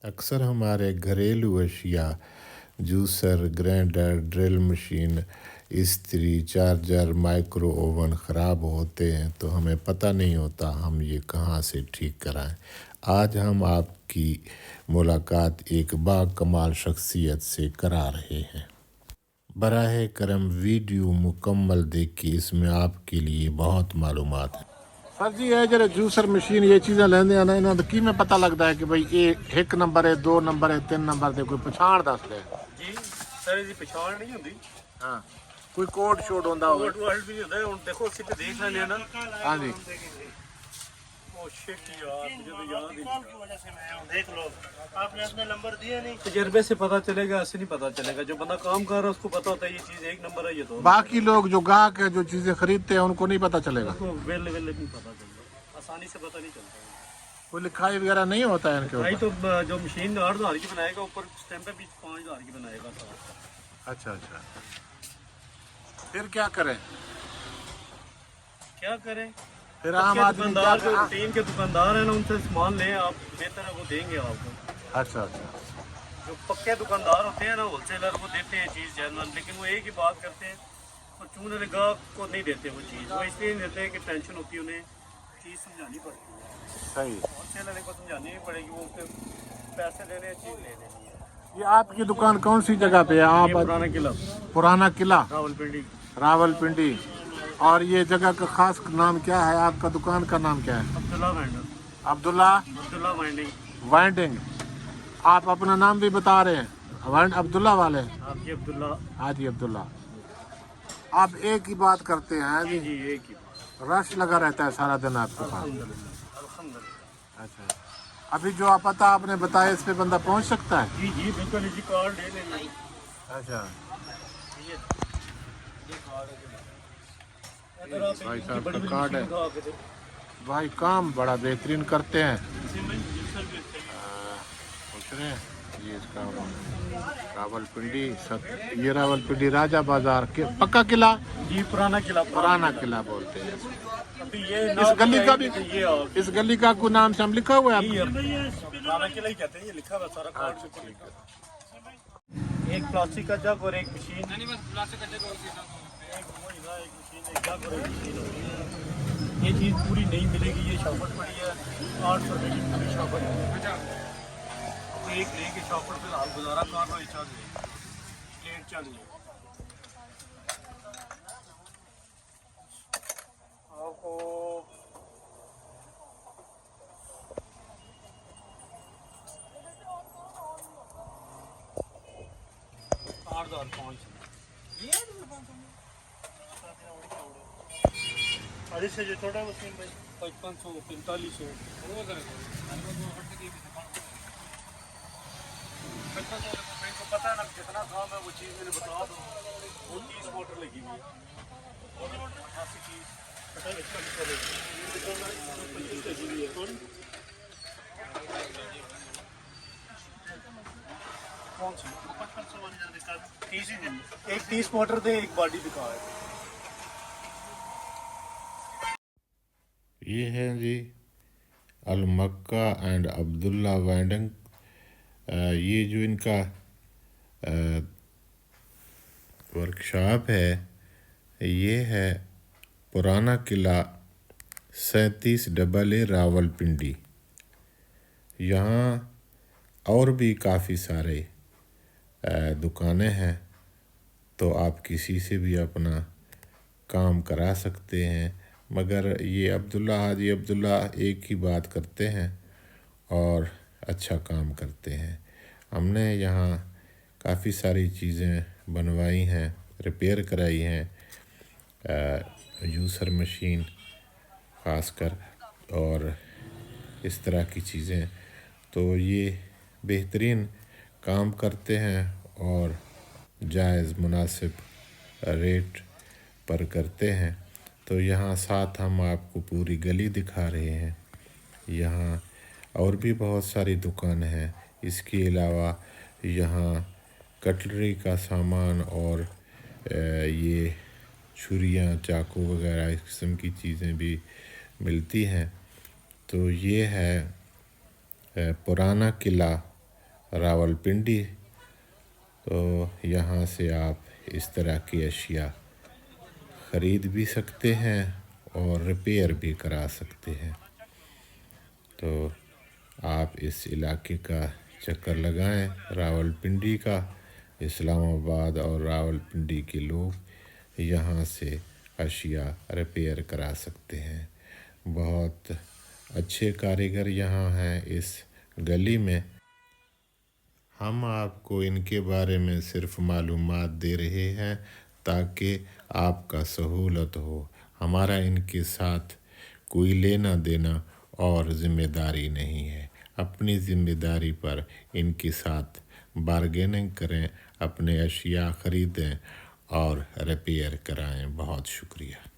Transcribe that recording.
اکثر ہمارے گھریلو اشیاء جوسر، گرینڈر، ڈرل مشین، استری، چارجر، مائکرو اوون خراب ہوتے ہیں تو ہمیں پتہ نہیں ہوتا ہم یہ کہاں سے ٹھیک کرائیں۔ آج ہم آپ کی ملاقات ایک با کمال شخصیت سے کرا رہے ہیں۔ براہ کرم ویڈیو مکمل دیکھیے، اس میں آپ کے لیے بہت معلومات ہیں۔ سر جی یہ جڑے جوسر مشین یہ چیزیں لیندے ہیں نا انہاں دا کیویں پتہ لگدا ہے کہ بھئی یہ 1 نمبر ہے، 2 نمبر ہے، 3 نمبر دے کوئی پچھان دس دے؟ جی سر دی پچھان نہیں ہوندی، ہاں کوئی کوڈ شوڈ ہوندا ہوگا؟ کوڈ ورڈ بھی ہوندا ہے۔ ہن دیکھو اسی تے دیکھ لینے نا۔ ہاں جی او شٹ یار مجھے تو یاد ہی نہیں۔ کی وجہ سے میں ہوں، دیکھ لو آپ نے اپنا نمبر دیا نہیں۔ تجربے سے پتہ چلے گا، ایسے نہیں پتہ چلے گا۔ جو بندہ کام کر رہا ہے اس کو پتہ ہوتا ہے یہ چیز 1 نمبر ہے، یہ 2 باقی لوگ جو گاہک ہے جو چیزیں خریدتے ہیں ان کو نہیں پتہ چلے گا؟ کو ویل نہیں پتہ چلتا، آسانی سے پتہ نہیں چلتا۔ کوئی لکھائی وغیرہ نہیں ہوتا ہے ان کے بھائی اوپر؟ تو جو مشین 8000 کی بنائے گا اوپر اسٹیمپ پہ بھی 5000 کی بنائے گا۔ اچھا اچھا، پھر کیا کریں؟ کیا کریں؟ پھر عام پکے آدمی دکاندار جو کیا؟ ٹین کے دکاندار ہیں نا ان سے سامان لیں آپ، بہتر ہے وہ دیں گے آپ کو۔ اچھا اچھا، جو پکے دکاندار ہوتے ہیں نا ہول سیلر، وہ دیتے ہیں چیز جنرل، لیکن وہ ایک ہی بات کرتے ہیں اور چون والے گاہک کو نہیں دیتے وہ چیز۔ وہ اس لیے نہیں دیتے کہ ٹینشن ہوتی ہے انہیں، چیز سمجھانی پڑتی ہے۔ صحیح۔ ہول سیلر والے کو سمجھانی نہیں پڑے گی، وہ پیسے دینے ہیں، چیز لے لینی ہے۔ یہ آپ کی دکان کون سی جگہ پہ ہے؟ آپ یہ پرانا قلعہ پرانا قلعہ راول پنڈی۔ راول پنڈی، اور یہ جگہ کا خاص نام کیا ہے؟ آپ کا دکان کا نام کیا ہے؟ عبداللہ وینڈر، عبداللہ عبداللہ وینڈنگ۔ وائنڈنگ۔ آپ اپنا نام بھی بتا رہے ہیں عبداللہ والے؟ آپ جی عبداللہ۔ ہاں جی عبداللہ۔ آپ ایک ہی بات کرتے ہیں ہاں جی جی؟ جی ایک ہی۔ رش لگا رہتا ہے سارا دن آپ کے پاس؟ الحمدللہ الحمدللہ۔ اچھا، ابھی جو آپ پتہ آپ نے بتایا اس پہ بندہ پہنچ سکتا ہے؟ جی جی بالکل، جی کارڈ لے لیں۔ اچھا بھائی صاحب کا کارڈ ہے، بھائی کام بڑا بہترین کرتے ہیں۔ پوچھ رہے ہیں یہ اس کا راول پنڈی، یہ راول پنڈی راجہ بازار کے پکا قلعہ؟ جی پرانا قلعہ، پرانا قلعہ بولتے ہیں ابھی یہ اس گلی کا بھی؟ یہ اس گلی کا کوئی نام سے ہم لکھا ہوا ہے آپ پرانا قلعہ ہی کہتے ہیں، یہ لکھا ہوا سارا کارڈ سے لکھا ہوا۔ ایک پلاسٹک کا جگ اور ایک مشین، ایک مشین، ایک جگ اور ایک مشین ہوتی ہے۔ یہ چیز پوری نہیں ملے گی، یہ شاپٹ پڑی ہے 800 روپے کی پوری شاپٹ ہے۔ ایک لے کے شاپٹ پہ حال گزارا کر رہا ہے، چل رہی پلیٹ چل رہی ہے۔ آپ کو 8005 اور اس سے جو چھوٹا مشین بھائی 5500 4500 کو پتہ ہے نا کتنا کام ہے، وہ چیز میں نے بتا دوں۔ وہ 30 موٹر لگی ہوئی ہے، 88 چیز پتہ نہیں کتنا لگی ہے۔ کون سی 5500 ایک 30 موٹر دے، ایک باڈی دکھا ہے۔ یہ ہے جی المکہ اینڈ عبداللہ وینڈنگ۔ یہ جو ان کا ورکشاپ ہے یہ ہے پرانا قلعہ 37AA راول پنڈی۔ یہاں اور بھی کافی سارے دکانیں ہیں، تو آپ کسی سے بھی اپنا کام کرا سکتے ہیں، مگر یہ عبداللہ حاجی عبداللہ ایک ہی بات کرتے ہیں اور اچھا کام کرتے ہیں۔ ہم نے یہاں کافی ساری چیزیں بنوائی ہیں، ریپیئر کرائی ہیں، جوسر مشین خاص کر اور اس طرح کی چیزیں، تو یہ بہترین کام کرتے ہیں اور جائز مناسب ریٹ پر کرتے ہیں۔ تو یہاں ساتھ ہم آپ کو پوری گلی دکھا رہے ہیں۔ یہاں اور بھی بہت ساری دکانیں ہیں، اس کے علاوہ یہاں کٹلری کا سامان اور یہ چھریاں، چاقو وغیرہ اس قسم کی چیزیں بھی ملتی ہیں۔ تو یہ ہے پرانا قلعہ راولپنڈی، تو یہاں سے آپ اس طرح کی اشیاء خرید بھی سکتے ہیں اور ریپیئر بھی کرا سکتے ہیں۔ تو آپ اس علاقے کا چکر لگائیں، راولپنڈی کا۔ اسلام آباد اور راولپنڈی کے لوگ یہاں سے اشیاء ریپیئر کرا سکتے ہیں۔ بہت اچھے کاریگر یہاں ہیں اس گلی میں۔ ہم آپ کو ان کے بارے میں صرف معلومات دے رہے ہیں تاکہ آپ کا سہولت ہو۔ ہمارا ان کے ساتھ کوئی لینا دینا اور ذمہ داری نہیں ہے۔ اپنی ذمہ داری پر ان کے ساتھ بارگیننگ کریں، اپنے اشیاء خریدیں اور ریپیئر کرائیں۔ بہت شکریہ۔